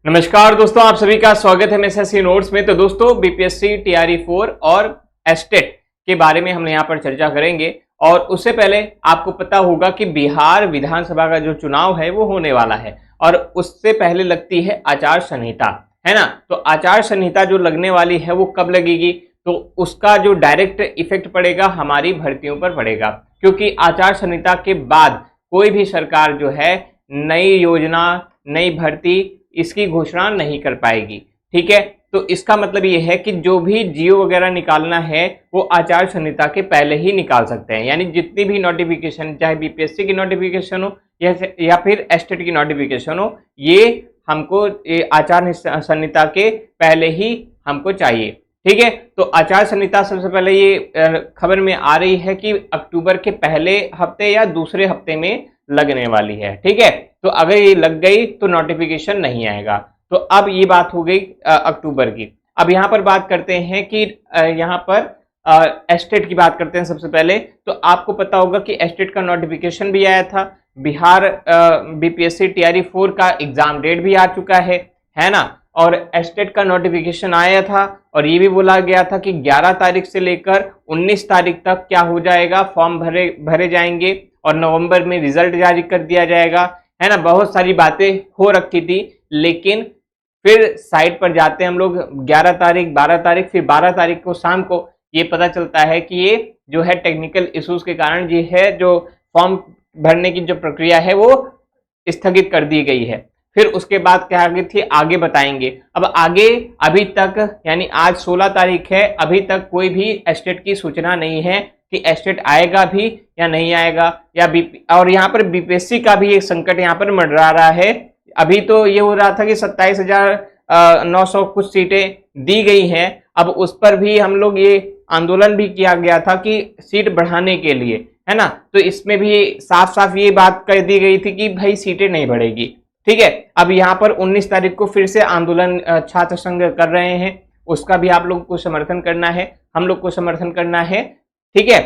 नमस्कार दोस्तों, आप सभी का स्वागत है एसएससी नोट्स में। तो दोस्तों बीपीएससी टीआरई 4 और एस्टेट के बारे में हम यहाँ पर चर्चा करेंगे। और उससे पहले आपको पता होगा कि बिहार विधानसभा का जो चुनाव है वो होने वाला है और उससे पहले लगती है आचार संहिता, है ना। तो आचार संहिता जो लगने वाली है वो कब लगेगी, तो उसका जो डायरेक्ट इफेक्ट पड़ेगा हमारी भर्तियों पर पड़ेगा, क्योंकि आचार संहिता के बाद कोई भी सरकार जो है नई योजना, नई भर्ती इसकी घोषणा नहीं कर पाएगी। ठीक है, तो इसका मतलब ये है कि जो भी जियो वगैरह निकालना है वो आचार संहिता के पहले ही निकाल सकते हैं। यानी जितनी भी नोटिफिकेशन, चाहे बीपीएससी की नोटिफिकेशन हो या फिर एस्टेट की नोटिफिकेशन हो, ये हमको आचार संहिता के पहले ही हमको चाहिए। ठीक है, तो आचार संहिता सबसे पहले ये खबर में आ रही है कि अक्टूबर के पहले हफ्ते या दूसरे हफ्ते में लगने वाली है। ठीक है, तो अगर ये लग गई तो नोटिफिकेशन नहीं आएगा। तो अब ये बात हो गई अक्टूबर की। अब यहाँ पर बात करते हैं कि यहाँ पर एस्टेट की बात करते हैं सबसे पहले। तो आपको पता होगा कि एस्टेट का नोटिफिकेशन भी आया था। बिहार बीपीएससी टीआरई 4 का एग्जाम डेट भी आ चुका है ना। और एस्टेट का नोटिफिकेशन आया था और ये भी बोला गया था कि 11 तारीख से लेकर 19 तारीख तक क्या हो जाएगा, फॉर्म भरे जाएंगे और नवंबर में रिजल्ट जारी कर दिया जाएगा, है ना। बहुत सारी बातें हो रखी थी, लेकिन फिर साइट पर जाते हैं हम लोग 11 तारीख, 12 तारीख, फिर 12 तारीख को शाम को ये पता चलता है कि ये जो है टेक्निकल इश्यूज के कारण ये है जो फॉर्म भरने की जो प्रक्रिया है वो स्थगित कर दी गई है। फिर उसके बाद क्या आगे थी, आगे बताएंगे। अब आगे अभी तक, यानी आज 16 तारीख है, अभी तक कोई भी एस्टेट की सूचना नहीं है कि एस्टेट आएगा भी या नहीं आएगा, या और यहाँ पर बीपीएससी का भी एक संकट यहाँ पर मंडरा रहा है। अभी तो ये हो रहा था कि 27,900 कुछ सीटें दी गई हैं। अब उस पर भी हम लोग ये आंदोलन भी किया गया था कि सीट बढ़ाने के लिए, है ना। तो इसमें भी साफ साफ ये बात कह दी गई थी कि भाई सीटें नहीं बढ़ेगी। ठीक है, अब यहाँ पर 19 तारीख को फिर से आंदोलन छात्र संघ कर रहे हैं। उसका भी आप लोग को समर्थन करना है, हम लोग को समर्थन करना है। ठीक है,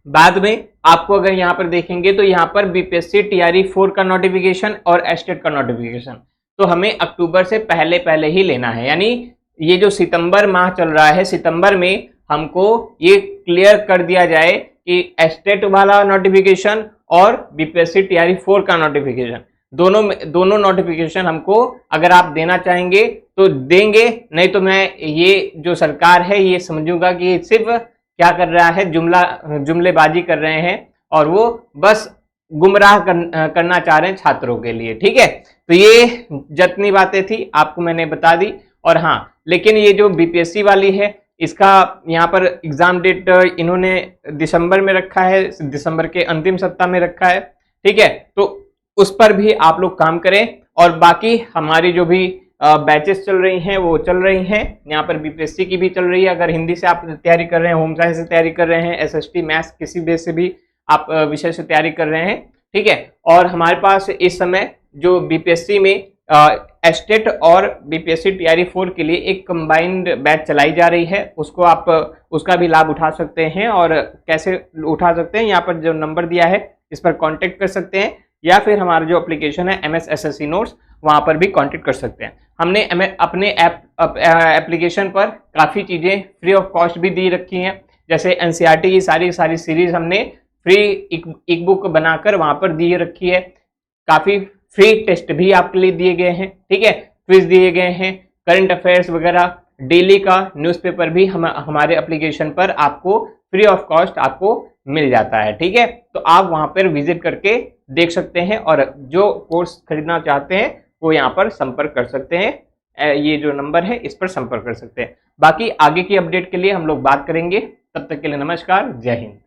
बाद में आपको अगर यहाँ पर देखेंगे तो यहाँ पर बीपीएससी टीआरई 4 का नोटिफिकेशन और एस्टेट का नोटिफिकेशन तो हमें अक्टूबर से पहले ही लेना है। यानी ये जो सितंबर माह चल रहा है, सितंबर में हमको ये क्लियर कर दिया जाए कि एस्टेट वाला नोटिफिकेशन और बीपीएससी टीआरई 4 का नोटिफिकेशन दोनों नोटिफिकेशन हमको अगर आप देना चाहेंगे तो देंगे, नहीं तो मैं ये जो सरकार है ये समझूंगा कि सिर्फ क्या कर रहा है, जुमलेबाजी कर रहे हैं और वो बस गुमराह करना चाह रहे हैं छात्रों के लिए। ठीक है, तो ये जितनी बातें थी आपको मैंने बता दी। और हाँ, लेकिन ये जो बीपीएससी वाली है इसका यहाँ पर एग्जाम डेट इन्होंने दिसंबर में रखा है, दिसंबर के अंतिम सप्ताह में रखा है। ठीक है, तो उस पर भी आप लोग काम करें। और बाकी हमारी जो भी बैचेस चल रही हैं वो चल रही हैं। यहाँ पर बीपीएससी की भी चल रही है। अगर हिंदी से आप तैयारी कर रहे हैं, होम साइंस से तैयारी कर रहे हैं, एसएसटी मैथ्स किसी बेस से भी आप विषय से तैयारी कर रहे हैं, ठीक है। और हमारे पास इस समय जो बीपीएससी में एस्टेट और बीपीएससी टीआरई 4 के लिए एक कंबाइंड बैच चलाई जा रही है, उसको आप उसका भी लाभ उठा सकते हैं। और कैसे उठा सकते हैं, यहाँ पर जो नंबर दिया है इस पर कॉन्टेक्ट कर सकते हैं, या फिर हमारा जो एप्लीकेशन है MS SSC नोट्स, वहाँ पर भी कांटेक्ट कर सकते हैं। हमने अपने एप्लीकेशन पर काफ़ी चीज़ें फ्री ऑफ कॉस्ट भी दी रखी हैं, जैसे NCERT की सारी सीरीज हमने फ्री एक बुक बनाकर वहाँ पर दी रखी है। काफ़ी फ्री टेस्ट भी आपके लिए दिए गए हैं, ठीक है, क्विज दिए गए हैं, करंट अफेयर्स वगैरह, डेली का न्यूज़पेपर भी हमारे एप्लीकेशन पर आपको फ्री ऑफ कॉस्ट आपको मिल जाता है। ठीक है, तो आप वहां पर विजिट करके देख सकते हैं और जो कोर्स खरीदना चाहते हैं वो यहाँ पर संपर्क कर सकते हैं। ये जो नंबर है इस पर संपर्क कर सकते हैं। बाकी आगे की अपडेट के लिए हम लोग बात करेंगे। तब तक के लिए नमस्कार, जय हिंद।